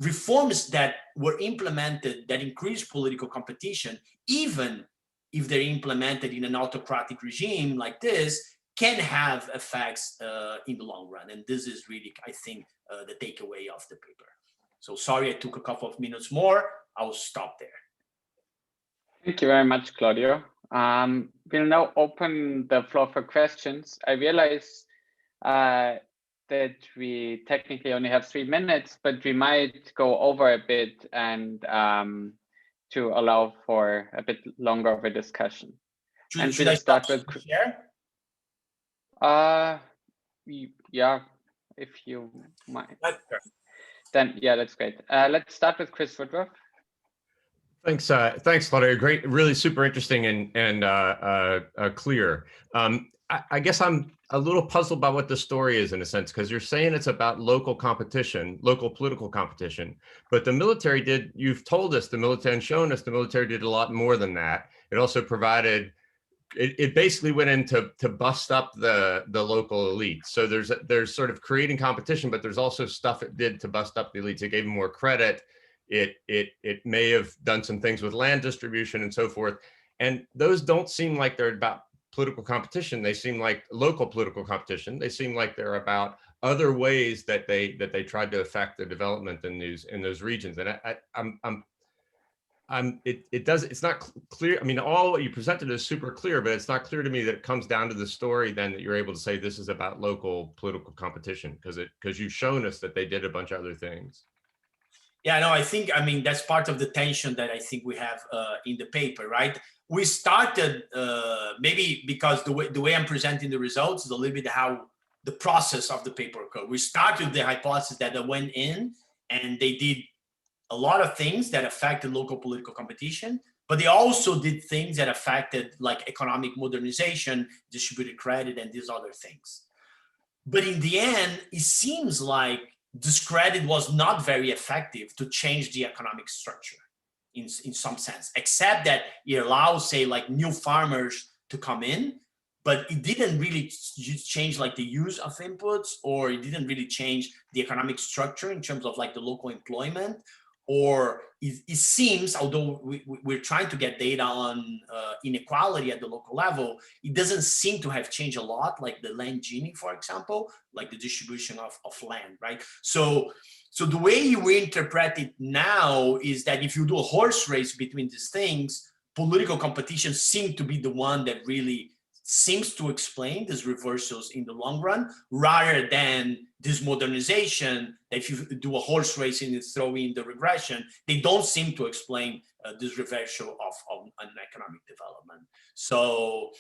reforms that were implemented that increased political competition, even if they're implemented in an autocratic regime like this, can have effects in the long run. And this is really, I think, the takeaway of the paper. So sorry, I took a couple of minutes more. I'll stop there. Thank you very much, Claudio. We'll now open the floor for questions. I realize that we technically only have 3 minutes, but we might go over a bit and to allow for a bit longer of a discussion. Should I start with share? Yeah, if you mind. Then yeah, that's great. Let's start with Chris Woodruff. Thanks, thanks, Claudio. Great, really super interesting and clear. I guess I'm a little puzzled by what the story is in a sense, because you're saying it's about local competition, local political competition, but the military did, you've told us the military and shown us the military did a lot more than that. It also provided, it basically went in to bust up the local elites. So there's sort of creating competition, but there's also stuff it did to bust up the elites. It gave them more credit. It may have done some things with land distribution and so forth. And those don't seem like they're about political competition. They seem like local political competition. They seem like they're about other ways that they tried to affect the development in those regions. And it's not clear. I mean, all what you presented is super clear, but it's not clear to me that it comes down to the story then that you're able to say this is about local political competition, because you've shown us that they did a bunch of other things. Yeah, no, I mean, that's part of the tension that I think we have in the paper, right? We started, maybe because the way I'm presenting the results is a little bit how the process of the paper occurred. We started with the hypothesis that they went in and they did a lot of things that affected local political competition, but they also did things that affected like economic modernization, distributed credit, and these other things. But in the end, it seems like this credit was not very effective to change the economic structure in some sense, except that it allows, say, like new farmers to come in, but it didn't really change like the use of inputs, or it didn't really change the economic structure in terms of like the local employment. Or it seems, although we're trying to get data on inequality at the local level, it doesn't seem to have changed a lot, like the land genie, for example, like the distribution of land, right? So the way we interpret it now is that if you do a horse race between these things, political competition seems to be the one that really seems to explain these reversals in the long run, rather than this modernization. If you do a horse race and throw in the regression, they don't seem to explain this reversal of an economic development. So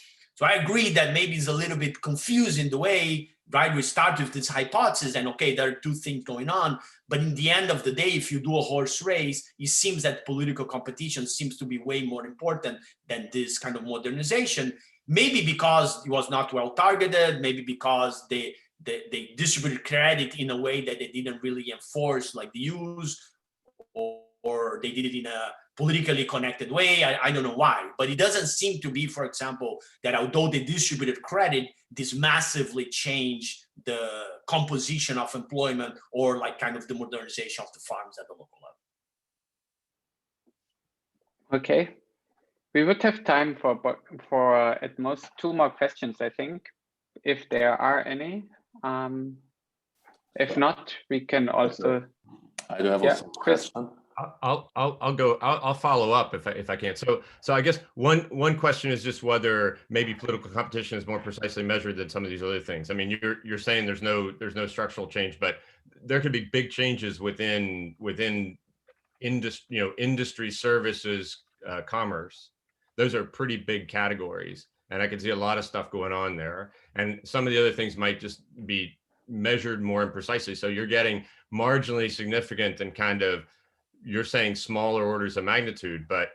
I agree that maybe it's a little bit confusing the way, right? We start with this hypothesis and okay, there are two things going on, but in the end of the day, if you do a horse race, it seems that political competition seems to be way more important than this kind of modernization. Maybe because it was not well targeted, maybe because they distributed credit in a way that they didn't really enforce like the use, or or they did it in a politically connected way. I don't know why, but it doesn't seem to be, for example, that although they distributed credit, this massively changed the composition of employment or like kind of the modernization of the farms at the local level. Okay, we would have time for at most 2 more questions, I think, if there are any. If not, we can also. I do have a question. I'll follow up if I can. So I guess one question is just whether maybe political competition is more precisely measured than some of these other things. I mean, you're saying there's no structural change, but there could be big changes within industry, services, commerce. Those are pretty big categories, and I can see a lot of stuff going on there. And some of the other things might just be measured more imprecisely. So you're getting marginally significant and kind of, you're saying smaller orders of magnitude, but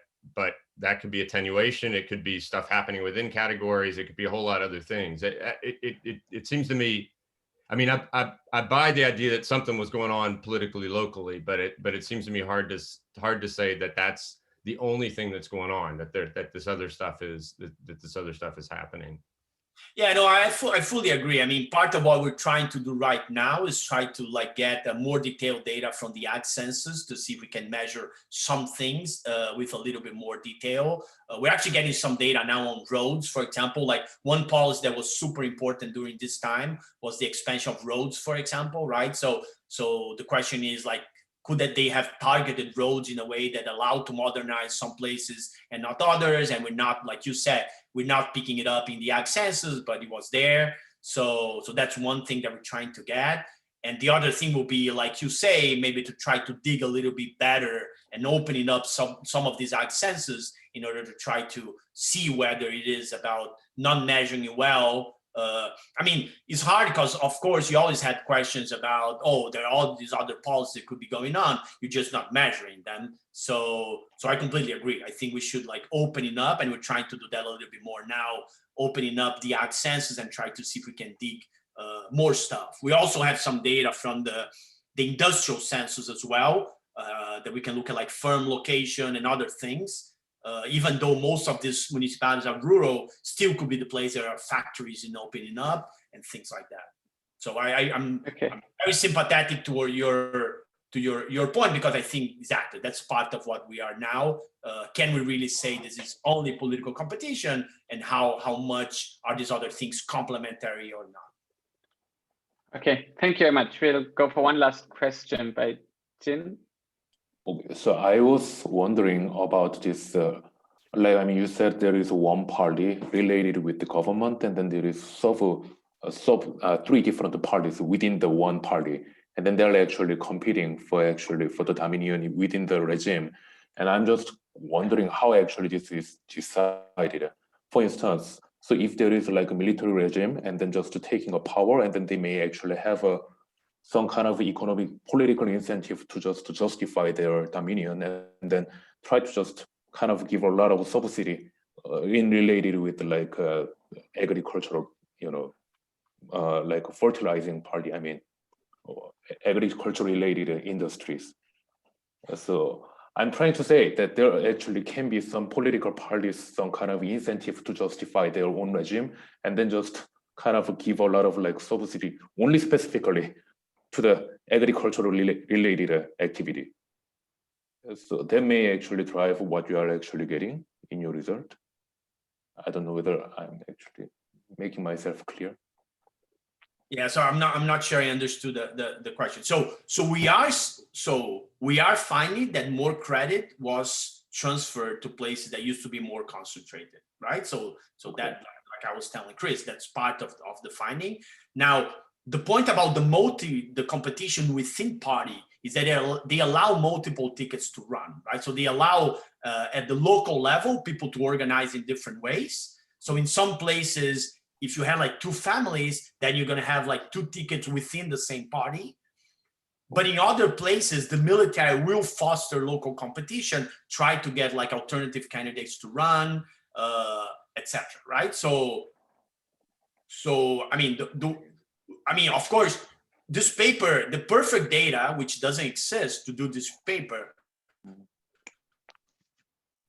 that could be attenuation. It could be stuff happening within categories. It could be a whole lot of other things. It seems to me, I mean, I buy the idea that something was going on politically locally, but it seems to me hard to say that that's the only thing that's going on, that this other stuff is happening. Yeah, no, I fully agree. I mean, part of what we're trying to do right now is try to like get more detailed data from the ag census to see if we can measure some things with a little bit more detail. We're actually getting some data now on roads, for example. Like one policy that was super important during this time was the expansion of roads, for example, right? So the question is like, could that they have targeted roads in a way that allowed to modernize some places and not others? And we're not, like you said, we're not picking it up in the ag census, but it was there. So that's one thing that we're trying to get. And the other thing will be, like you say, maybe to try to dig a little bit better and opening up some of these ag census in order to try to see whether it is about not measuring it well. I mean, it's hard because, of course, you always had questions about, oh, there are all these other policies that could be going on. You're just not measuring them. So I completely agree. I think we should like open it up, and we're trying to do that a little bit more now, opening up the ag census and try to see if we can dig more stuff. We also have some data from the industrial census as well that we can look at, like firm location and other things. Even though most of these municipalities are rural, still could be the place there are factories in opening up and things like that. So I'm very sympathetic toward your point, because I think exactly that's part of what we are now. Can we really say this is only political competition, and how much are these other things complementary or not? Okay, thank you very much. We'll go for one last question by Jin. Okay, so I was wondering about this, like, I mean, you said there is one party related with the government, and then there is three different parties within the one party, and then they're actually competing for the dominion within the regime. And I'm just wondering how actually this is decided. For instance, so if there is like a military regime and then just taking a power, and then they may actually have some kind of economic political incentive to justify their dominion, and then try to just kind of give a lot of subsidy in related with like agricultural, like fertilizing party, I mean, agriculture related industries. So I'm trying to say that there actually can be some political parties, some kind of incentive to justify their own regime, and then just kind of give a lot of like subsidy only specifically to the agricultural related activity. So that may actually drive what you are actually getting in your result. I don't know whether I'm actually making myself clear. Yeah, so I'm not sure I understood the question. So we are finding that more credit was transferred to places that used to be more concentrated, right? So okay. That, like I was telling Chris, that's part of the finding. Now, the point about the competition within party is that they allow multiple tickets to run, right? So they allow at the local level people to organize in different ways. So in some places, if you have like two families, then you're gonna have like two tickets within the same party. But in other places, the military will foster local competition, try to get like alternative candidates to run, etc. Right? So I mean, of course, this paper, the perfect data, which doesn't exist to do this paper,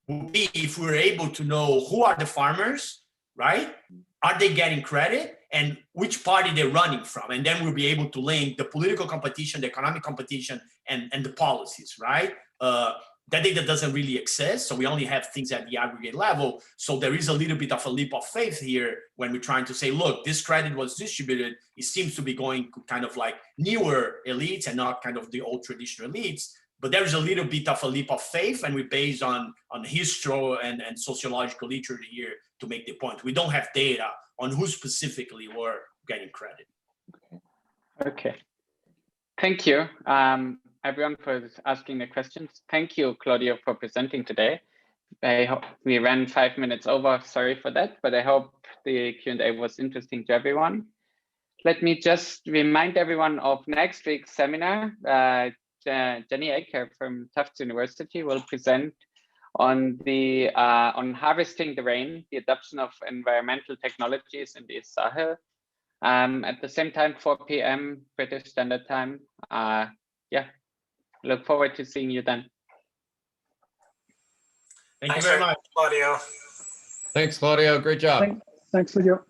would be if we're able to know who are the farmers, right? Are they getting credit, and which party they're running from? And then we'll be able to link the political competition, the economic competition, and the policies, right? That data doesn't really exist, so we only have things at the aggregate level. So there is a little bit of a leap of faith here when we're trying to say, look, this credit was distributed. It seems to be going kind of like newer elites and not kind of the old traditional elites. But there is a little bit of a leap of faith, and we're based on history and sociological literature here to make the point. We don't have data on who specifically were getting credit. Okay. Thank you, everyone, for asking the questions. Thank you, Claudio, for presenting today. I hope we ran 5 minutes over. Sorry for that, but I hope the Q&A was interesting to everyone. Let me just remind everyone of next week's seminar. Jenny Aker from Tufts University will present on the on harvesting the rain, the adoption of environmental technologies in the Sahel. At the same time, 4 p.m. British Standard Time. Yeah, look forward to seeing you then. Thank you very much, Claudio. Thanks, Claudio. Great job. Thanks, Claudio.